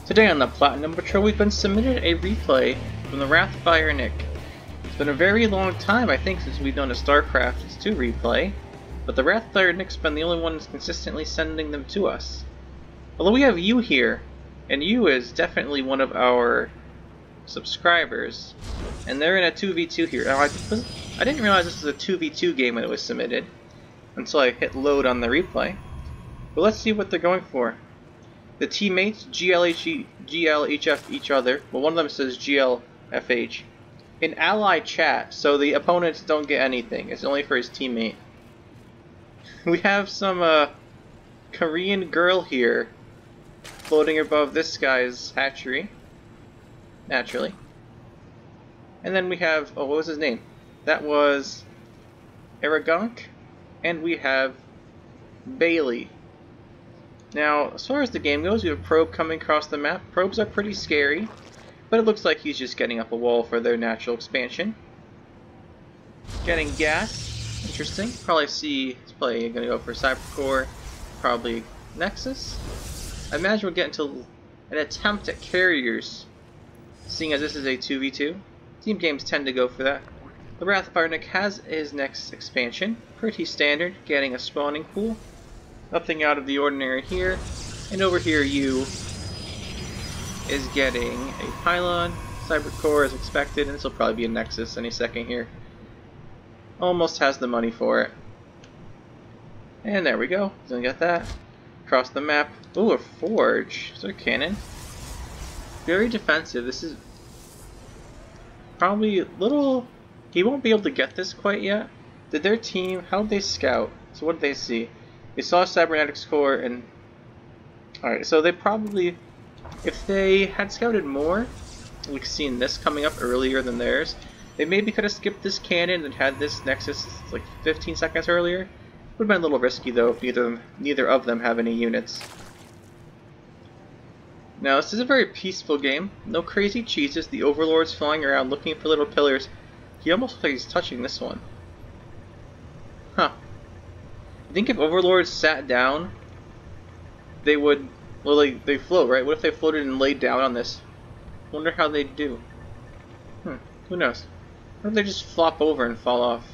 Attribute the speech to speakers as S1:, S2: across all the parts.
S1: Today on the Platinum Patrol, we've been submitted a replay from the RathFr Nick. It's been a very long time, I think, since we've done a StarCraft 2 replay, but the RathFr Nick's been the only one that's consistently sending them to us. Although we have you here, and you is definitely one of our subscribers, and they're in a 2v2 here. Now, I didn't realize this was a 2v2 game when it was submitted, until I hit load on the replay. But let's see what they're going for. The teammates GLHF each other. Well, one of them says GLFH. In ally chat, so the opponents don't get anything. It's only for his teammate. We have some Korean girl here floating above this guy's hatchery. Naturally. And then we have, oh, what was his name? That was Aragunk. And we have Bailey. Now, as far as the game goes, we have a probe coming across the map. Probes are pretty scary, but it looks like he's just getting up a wall for their natural expansion. Getting gas, interesting. Probably see he's probably going to go for Cybercore, probably Nexus. I imagine we'll get into an attempt at carriers, seeing as this is a 2v2. Team games tend to go for that. The RathFr Nick has his next expansion, pretty standard, getting a spawning pool. Nothing out of the ordinary here. And over here, you is getting a pylon. Cybercore is expected, and this will probably be a Nexus any second here. Almost has the money for it. And there we go. He's gonna get that. Across the map. Ooh, a forge. Is there a cannon? Very defensive. This is probably a little. He won't be able to get this quite yet. Did their team? How did they scout? So what did they see? They saw cybernetics core and alright, so they probably, if they had scouted more, we've seen this coming up earlier than theirs, they maybe could have skipped this cannon and had this Nexus like 15 seconds earlier. Would have been a little risky though if neither of them have any units. Now this is a very peaceful game, no crazy cheeses, the Overlord's flying around looking for little pillars. He almost looks like he's touching this one. Huh. I think if Overlords sat down, they would, well, they float, right? What if they floated and laid down on this? Wonder how they'd do. Who knows? What if they just flop over and fall off?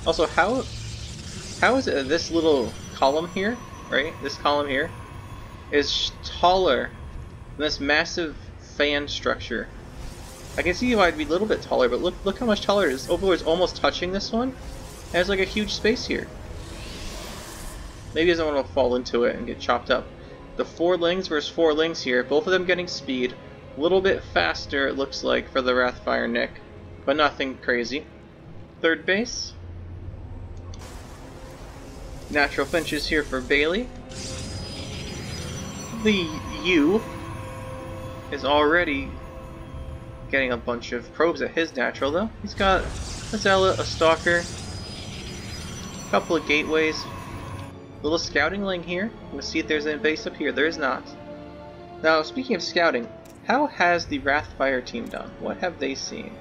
S1: Also, how is it this little column here, right? This column here is taller than this massive fan structure. I can see why it'd be a little bit taller, but look how much taller it is. Overlord's almost touching this one. It has like a huge space here. Maybe he doesn't want to fall into it and get chopped up. The 4 lings versus 4 lings here, both of them getting speed. A little bit faster, it looks like, for the RathFr Nick, but nothing crazy. Third base. Natural finches here for Bailey. The U is already getting a bunch of probes at his natural though. He's got a zealot, a stalker, a couple of gateways, a little scouting ling here. Let's see if there's a base up here. There is not. Now, speaking of scouting, how has the RathFr team done? What have they seen?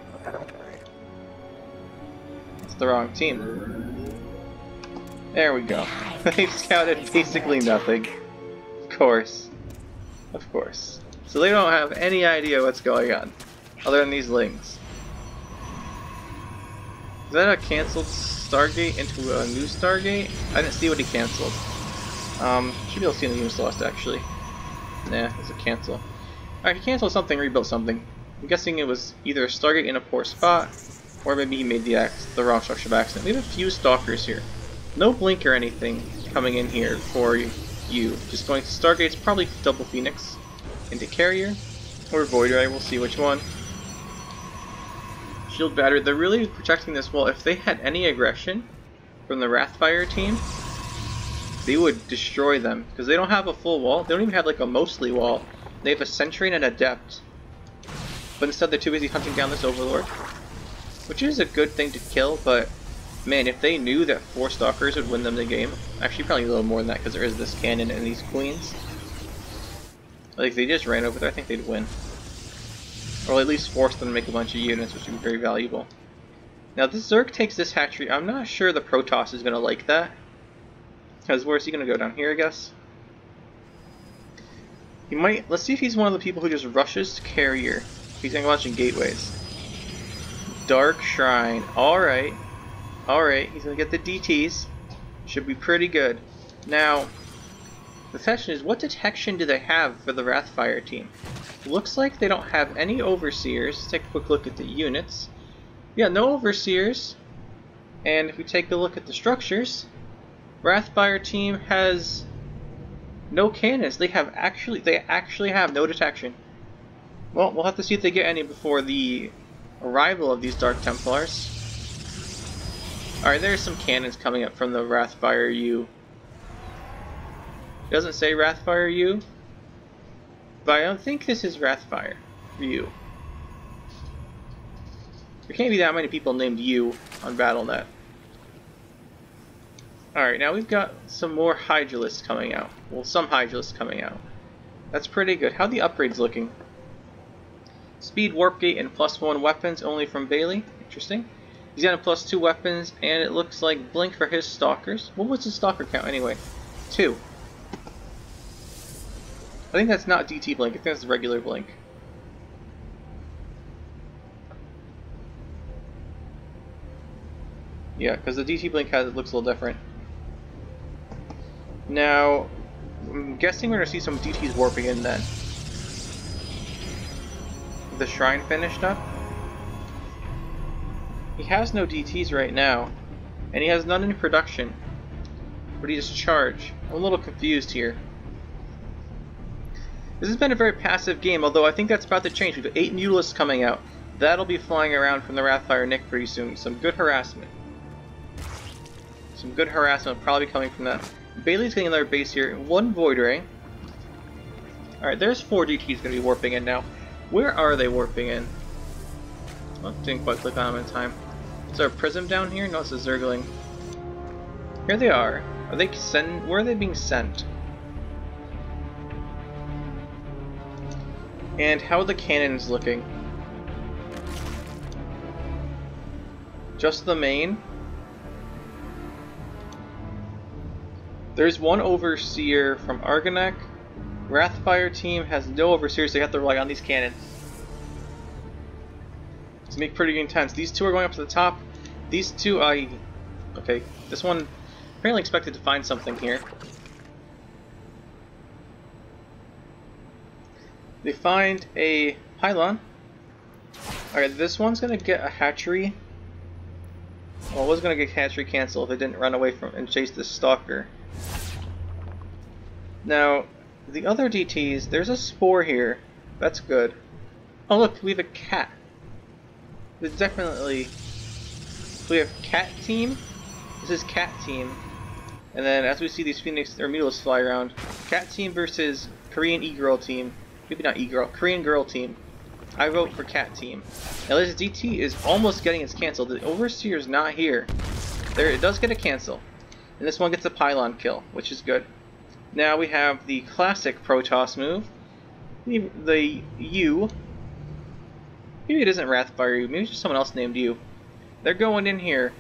S1: It's the wrong team. There we go. They've scouted basically nothing. Of course. Of course. So they don't have any idea what's going on. Other than these lings. Is that a cancelled Stargate into a new Stargate? I didn't see what he cancelled. Should be able to see in the units lost actually. Nah, it's a cancel. Alright, he canceled something, rebuilt something. I'm guessing it was either a Stargate in a poor spot, or maybe he made the wrong structure by accident. We have a few stalkers here. No blink or anything coming in here for you. Just going to Stargates, probably double Phoenix into Carrier, or Void Ray, we'll see which one. Shield battery, they're really protecting this wall. If they had any aggression from the RathFr team, they would destroy them, because they don't have a full wall. They don't even have like a mostly wall. They have a sentry and an adept. But instead they're too busy hunting down this Overlord. Which is a good thing to kill, but man, if they knew that 4 stalkers would win them the game, actually probably a little more than that because there is this cannon and these queens. Like if they just ran over there, I think they'd win. Or at least force them to make a bunch of units, which would be very valuable. Now this Zerg takes this hatchery. I'm not sure the Protoss is going to like that. Because where's he going to go? Down here, I guess? He might. Let's see if he's one of the people who just rushes to carrier. He's gonna watch in gateways. Dark Shrine. Alright. Alright, he's gonna get the DTs. Should be pretty good. Now, the question is, what detection do they have for the RathFr team? Looks like they don't have any Overseers. Let's take a quick look at the units. Yeah, no Overseers. And if we take a look at the structures, RathFr team has no cannons. They actually have no detection. Well, we'll have to see if they get any before the arrival of these Dark Templars. Alright, there's some cannons coming up from the RathFr U. It doesn't say RathFr U, but I don't think this is RathFr U. There can't be that many people named U on BattleNet. Alright, now we've got some more Hydralisks coming out. Well, some Hydralisks coming out. That's pretty good. How are the upgrades looking? Speed, Warp Gate, and +1 weapons only from Bailey. Interesting. He's got a +2 weapons, and it looks like Blink for his Stalkers. What was his Stalker count anyway? 2. I think that's not DT Blink. I think that's regular Blink. Yeah, because the DT Blink looks a little different. Now, I'm guessing we're going to see some DTs warping in then. The Shrine finished up. He has no DTs right now, and he has none in production. But he just charge. I'm a little confused here. This has been a very passive game, although I think that's about to change. We've got 8 Mutalisks coming out. That'll be flying around from the RathFr Nick pretty soon. Some good harassment. Some good harassment will probably be coming from that. Bailey's getting another base here. 1 Void Ray. Alright, there's 4 DTs going to be warping in now. Where are they warping in? Oh, didn't quite click on them in time. Is there a Prism down here? No, it's a Zergling. Here they are. Are they sent? Where are they being sent? And how are the cannons looking? Just the main? There's 1 Overseer from Argonac. RathFr team has no Overseers, so they have to rely on these cannons. It's make pretty intense. These 2 are going up to the top. These 2, okay, this one apparently expected to find something here. They find a pylon. Alright, this one's gonna get a hatchery. Well, it was gonna get hatchery canceled if it didn't run away from and chase this stalker. Now, the other DTs, there's a spore here. That's good. Oh look, we have a cat. There's definitely... We have cat team. This is cat team. And then as we see these Phoenix or Mutalisks fly around, cat team versus Korean e-girl team. Maybe not e-girl, Korean girl team. I vote for cat team. Now this DT is almost getting its canceled. The Overseer is not here. There, it does get a cancel. And this one gets a pylon kill, which is good. Now we have the classic Protoss move. The U. Maybe it isn't RathFr U, maybe it's just someone else named U. They're going in here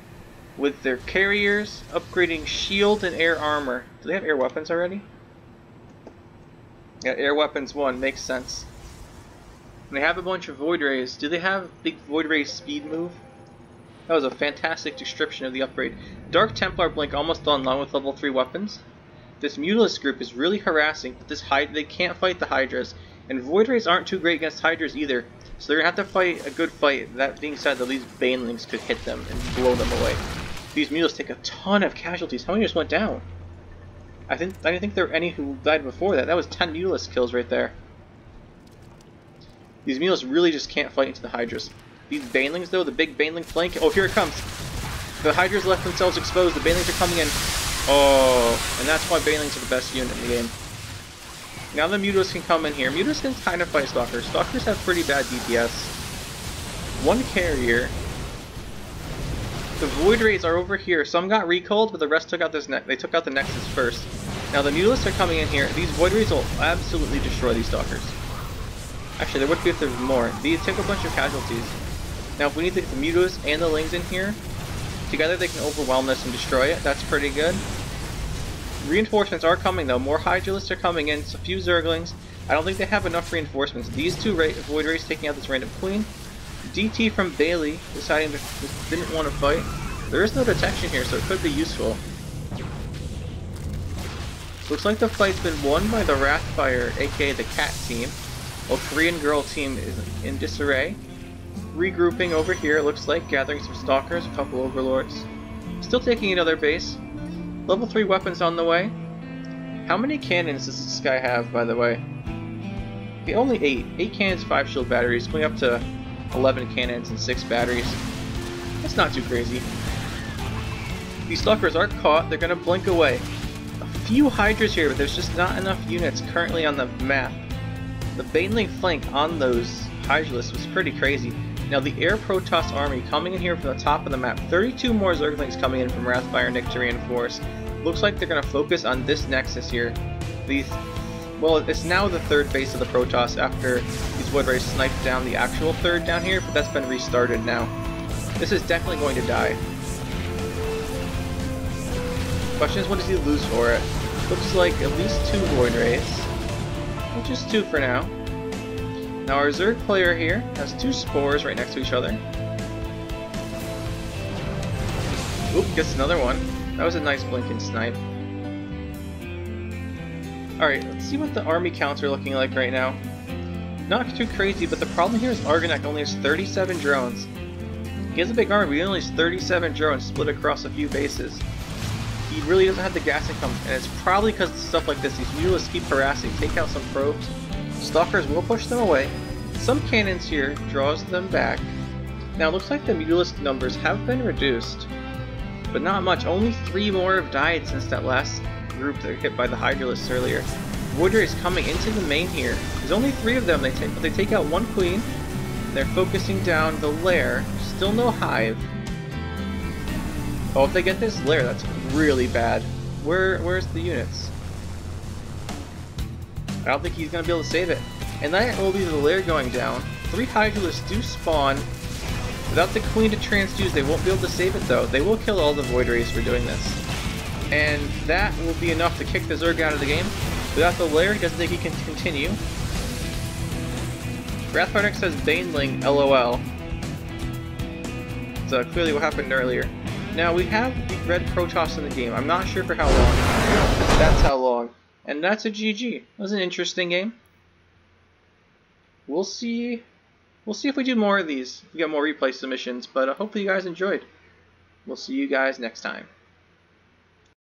S1: with their carriers, upgrading shield and air armor. Do they have air weapons already? Yeah, air weapons 1, makes sense. And they have a bunch of Void Rays. Do they have big Void Ray speed move? That was a fantastic description of the upgrade. Dark Templar Blink almost done along with level 3 weapons. This Mutalisk group is really harassing, but they can't fight the Hydras. And Void Rays aren't too great against Hydras either. So they're going to have to fight a good fight. That being said, though, these Banelings could hit them and blow them away. These Mutalisks take a ton of casualties. How many just went down? I didn't think there were any who died before that. That was 10 Mutalisk kills right there. These Mutalisks really just can't fight into the Hydras. These Banelings, though, the big Baneling flank. Oh, here it comes. The Hydras left themselves exposed. The Banelings are coming in. Oh, and that's why Banelings are the best unit in the game. Now the Mutalisks can come in here. Mutalisks can kind of fight Stalkers. Stalkers have pretty bad DPS. 1 carrier. The Void Rays are over here. Some got recalled, but the rest took out this They took out the Nexus first. Now the Mutalisks are coming in here. These Void Rays will absolutely destroy these Stalkers. Actually, there would be if there's more. These take a bunch of casualties. Now if we need to get the Mutalisks and the Lings in here, together they can overwhelm this and destroy it. That's pretty good. Reinforcements are coming though. More Hydralisks are coming in. A few Zerglings. I don't think they have enough reinforcements. These two Void Rays taking out this random Queen. DT from Bailey deciding to didn't want to fight. There is no detection here, so it could be useful. Looks like the fight's been won by the RathFr, aka the Cat team, while Korean Girl team is in disarray. Regrouping over here, it looks like, gathering some Stalkers, a couple Overlords. Still taking another base. Level 3 weapons on the way. How many cannons does this guy have, by the way? Okay, only 8. 8 cannons, 5 shield batteries, going up to 11 cannons and 6 batteries. That's not too crazy. These Stalkers are caught, they're gonna blink away. A few Hydras here, but there's just not enough units currently on the map. The Baneling flank on those Hydralisks was pretty crazy. Now the Air Protoss army coming in here from the top of the map. 32 more Zerglings coming in from RathFr Nick to reinforce. Looks like they're going to focus on this nexus here. Well, it's now the third base of the Protoss after these Void Rays sniped down the actual third down here, but that's been restarted now. This is definitely going to die. Question is, what does he lose for it? Looks like at least 2 Void Rays. Well, just 2 for now. Now our Zerg player here has 2 spores right next to each other. Oop, gets another one. That was a nice blinking snipe. Alright, let's see what the army counts are looking like right now. Not too crazy, but the problem here is Argonac only has 37 drones. He has a big army, but he only has 37 drones split across a few bases. He really doesn't have the gas income, and it's probably because of stuff like this. These Mutalisks keep harassing, take out some probes. Stalkers will push them away. Some cannons here draws them back. Now it looks like the Mutalisk numbers have been reduced, but not much. Only 3 more have died since that last group that were hit by the Hydralisks earlier. Void Rays coming into the main here. There's only 3 of them. They take out 1 Queen. They're focusing down the lair. Still no Hive. Oh, if they get this lair, that's really bad. Where's the units? I don't think he's going to be able to save it. And that will be the lair going down. 3 Hydralisks do spawn. Without the Queen to transfuse, they won't be able to save it though. They will kill all the Void Rays for doing this. And that will be enough to kick the Zerg out of the game. Without the lair, he doesn't think he can continue. RathFr Nick says Baneling, LOL. So clearly what happened earlier. Now we have the red Protoss in the game. I'm not sure for how long. That's how long. And that's a GG. It was an interesting game. We'll see if we do more of these. We got more replay submissions, but hopefully you guys enjoyed. We'll see you guys next time.